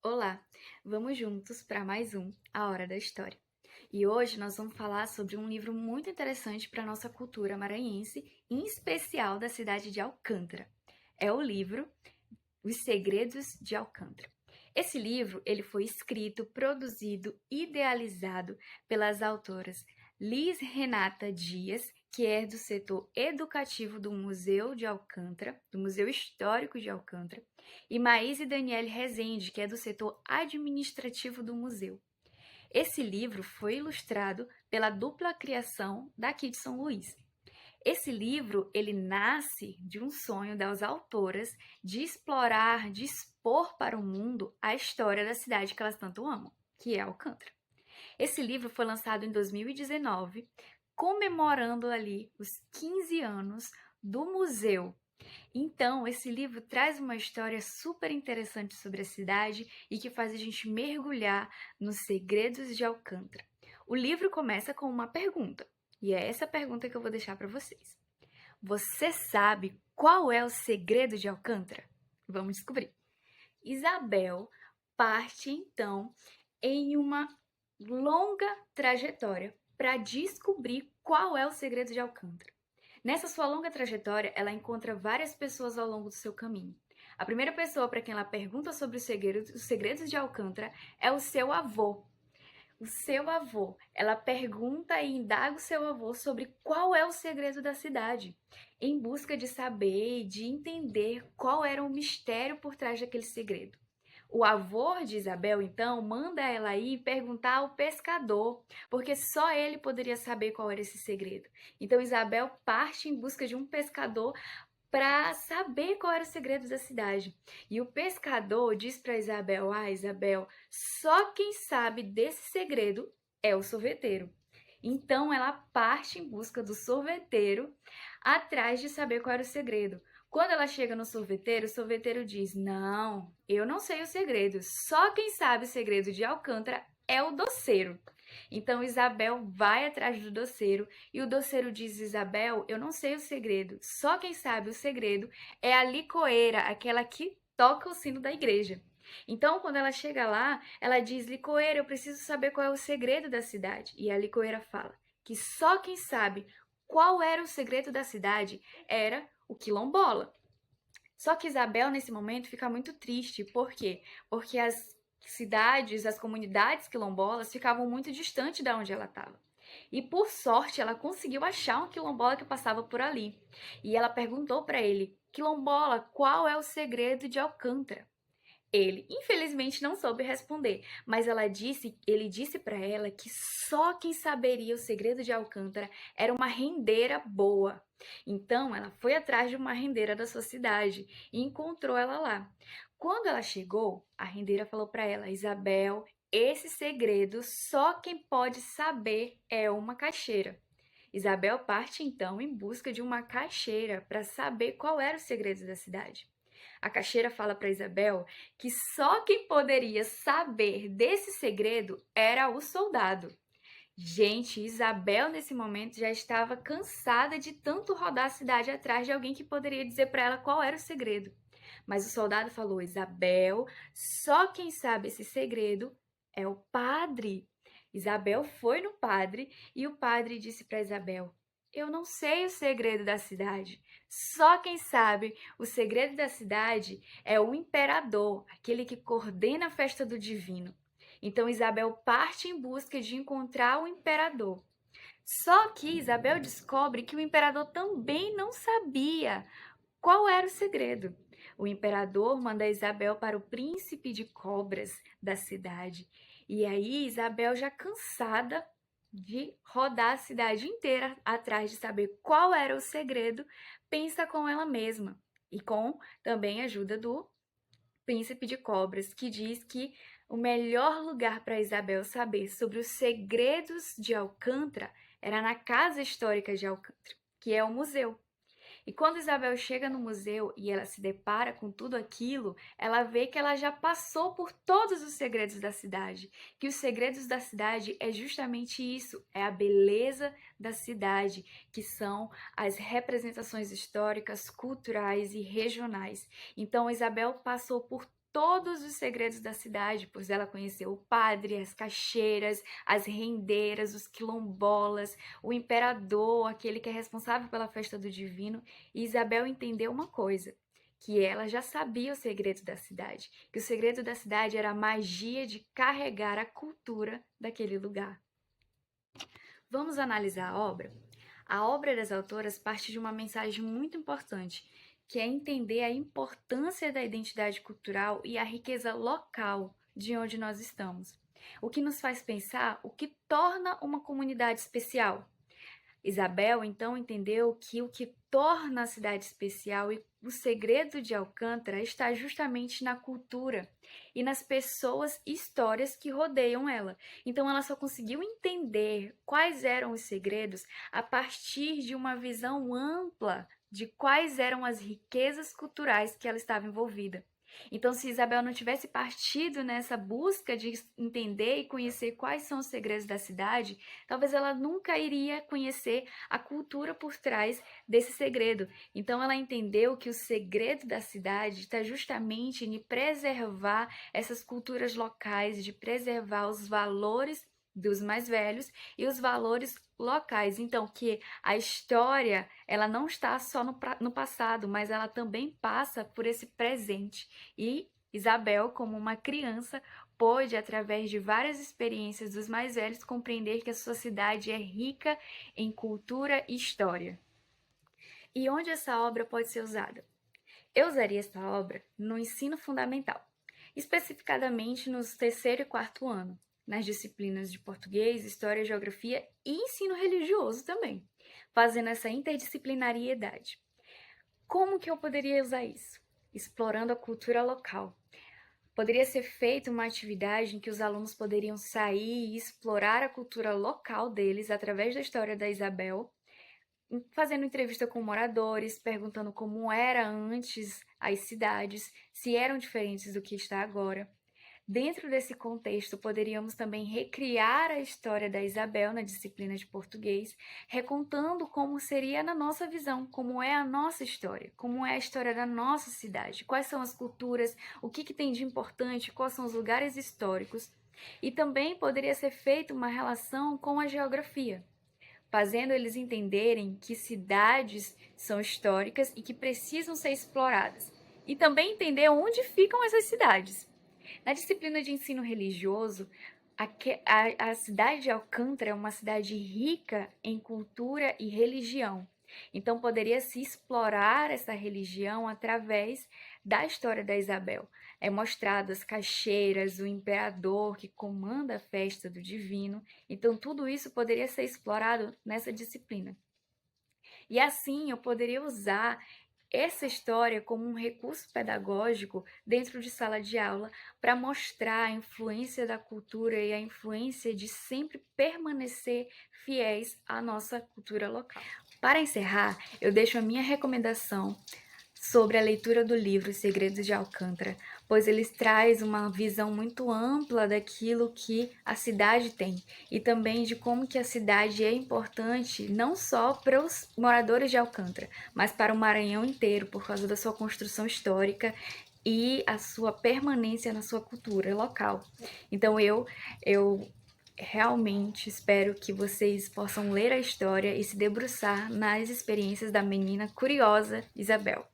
Olá, vamos juntos para mais um A Hora da História. E hoje nós vamos falar sobre um livro muito interessante para a nossa cultura maranhense, em especial da cidade de Alcântara. É o livro Os Segredos de Alcântara. Esse livro ele foi escrito, produzido, idealizado pelas autoras Liz Renata Dias, que é do setor educativo do Museu de Alcântara, do Museu Histórico de Alcântara, e Maíse Daniele Rezende, que é do setor administrativo do museu. Esse livro foi ilustrado pela dupla criação daqui de São Luís. Esse livro, ele nasce de um sonho das autoras de explorar, de expor para o mundo a história da cidade que elas tanto amam, que é Alcântara. Esse livro foi lançado em 2019, comemorando ali os 15 anos do museu. Então, esse livro traz uma história super interessante sobre a cidade e que faz a gente mergulhar nos segredos de Alcântara. O livro começa com uma pergunta, e é essa pergunta que eu vou deixar para vocês. Você sabe qual é o segredo de Alcântara? Vamos descobrir. Isabel parte então em uma longa trajetória para descobrir qual é o segredo de Alcântara. Nessa sua longa trajetória, ela encontra várias pessoas ao longo do seu caminho. A primeira pessoa para quem ela pergunta sobre os segredos de Alcântara é o seu avô. O seu avô. Ela pergunta e indaga o seu avô sobre qual é o segredo da cidade, em busca de saber e de entender qual era o mistério por trás daquele segredo. O avô de Isabel, então, manda ela ir perguntar ao pescador, porque só ele poderia saber qual era esse segredo. Então, Isabel parte em busca de um pescador para saber qual era o segredo da cidade. E o pescador diz para Isabel: Ah, Isabel, só quem sabe desse segredo é o sorveteiro. Então ela parte em busca do sorveteiro atrás de saber qual era o segredo. Quando ela chega no sorveteiro, o sorveteiro diz: Não, eu não sei o segredo. Só quem sabe o segredo de Alcântara é o doceiro. Então Isabel vai atrás do doceiro e o doceiro diz: Isabel, eu não sei o segredo. Só quem sabe o segredo é a licoeira, aquela que toca o sino da igreja. Então, quando ela chega lá, ela diz: Licoeira, eu preciso saber qual é o segredo da cidade. E a licoeira fala que só quem sabe qual era o segredo da cidade era o quilombola. Só que Isabel, nesse momento, fica muito triste. Por quê? Porque as cidades, as comunidades quilombolas ficavam muito distante de onde ela estava. E por sorte, ela conseguiu achar um quilombola que passava por ali. E ela perguntou para ele: Quilombola, qual é o segredo de Alcântara? Ele, infelizmente, não soube responder, mas ele disse para ela que só quem saberia o segredo de Alcântara era uma rendeira boa. Então, ela foi atrás de uma rendeira da sua cidade e encontrou ela lá. Quando ela chegou, a rendeira falou para ela: Isabel, esse segredo só quem pode saber é uma caixeira. Isabel parte então em busca de uma caixeira para saber qual era o segredo da cidade. A caixeira fala para Isabel que só quem poderia saber desse segredo era o soldado. Gente, Isabel nesse momento já estava cansada de tanto rodar a cidade atrás de alguém que poderia dizer para ela qual era o segredo. Mas o soldado falou: Isabel, só quem sabe esse segredo é o padre. Isabel foi no padre e o padre disse para Isabel: Eu não sei o segredo da cidade. Só quem sabe o segredo da cidade é o imperador, aquele que coordena a festa do divino. Então Isabel parte em busca de encontrar o imperador. Só que Isabel descobre que o imperador também não sabia qual era o segredo. O imperador manda Isabel para o príncipe de cobras da cidade. E aí Isabel, já cansada de rodar a cidade inteira atrás de saber qual era o segredo, pensa com ela mesma e com também a ajuda do príncipe de cobras, que diz que o melhor lugar para Isabel saber sobre os segredos de Alcântara era na Casa Histórica de Alcântara, que é o museu. E quando Isabel chega no museu e ela se depara com tudo aquilo, ela vê que ela já passou por todos os segredos da cidade, que os segredos da cidade é justamente isso, é a beleza da cidade, que são as representações históricas, culturais e regionais. Então Isabel passou por todos os segredos da cidade, pois ela conheceu o padre, as caixeiras, as rendeiras, os quilombolas, o imperador, aquele que é responsável pela festa do divino. E Isabel entendeu uma coisa, que ela já sabia o segredo da cidade, que o segredo da cidade era a magia de carregar a cultura daquele lugar. Vamos analisar a obra? A obra das autoras parte de uma mensagem muito importante, que é entender a importância da identidade cultural e a riqueza local de onde nós estamos. O que nos faz pensar o que torna uma comunidade especial. Isabel, então, entendeu que o que torna a cidade especial e o segredo de Alcântara está justamente na cultura e nas pessoas e histórias que rodeiam ela. Então, ela só conseguiu entender quais eram os segredos a partir de uma visão ampla de quais eram as riquezas culturais que ela estava envolvida. Então, se Isabel não tivesse partido nessa busca de entender e conhecer quais são os segredos da cidade, talvez ela nunca iria conhecer a cultura por trás desse segredo. Então, ela entendeu que o segredo da cidade está justamente em preservar essas culturas locais, de preservar os valores dos mais velhos e os valores locais. Então, que a história, ela não está só no passado, mas ela também passa por esse presente. E Isabel, como uma criança, pôde, através de várias experiências dos mais velhos, compreender que a sua cidade é rica em cultura e história. E onde essa obra pode ser usada? Eu usaria essa obra no ensino fundamental, especificadamente nos terceiro e quarto ano, nas disciplinas de português, história, geografia e ensino religioso também, fazendo essa interdisciplinariedade. Como que eu poderia usar isso? Explorando a cultura local. Poderia ser feita uma atividade em que os alunos poderiam sair e explorar a cultura local deles através da história da Isabel, fazendo entrevista com moradores, perguntando como era antes as cidades, se eram diferentes do que está agora. Dentro desse contexto, poderíamos também recriar a história da Isabel na disciplina de português, recontando como seria na nossa visão, como é a nossa história, como é a história da nossa cidade, quais são as culturas, o que tem de importante, quais são os lugares históricos. E também poderia ser feita uma relação com a geografia, fazendo eles entenderem que cidades são históricas e que precisam ser exploradas. E também entender onde ficam essas cidades. Na disciplina de ensino religioso, a cidade de Alcântara é uma cidade rica em cultura e religião. Então, poderia se explorar essa religião através da história da Isabel. É mostrado as caixeiras, o imperador que comanda a festa do divino. Então, tudo isso poderia ser explorado nessa disciplina. E assim, eu poderia usar essa história como um recurso pedagógico dentro de sala de aula para mostrar a influência da cultura e a influência de sempre permanecer fiéis à nossa cultura local. Para encerrar, eu deixo a minha recomendação sobre a leitura do livro Segredos de Alcântara, pois ele traz uma visão muito ampla daquilo que a cidade tem e também de como que a cidade é importante não só para os moradores de Alcântara, mas para o Maranhão inteiro por causa da sua construção histórica e a sua permanência na sua cultura local. Então eu realmente espero que vocês possam ler a história e se debruçar nas experiências da menina curiosa Isabel.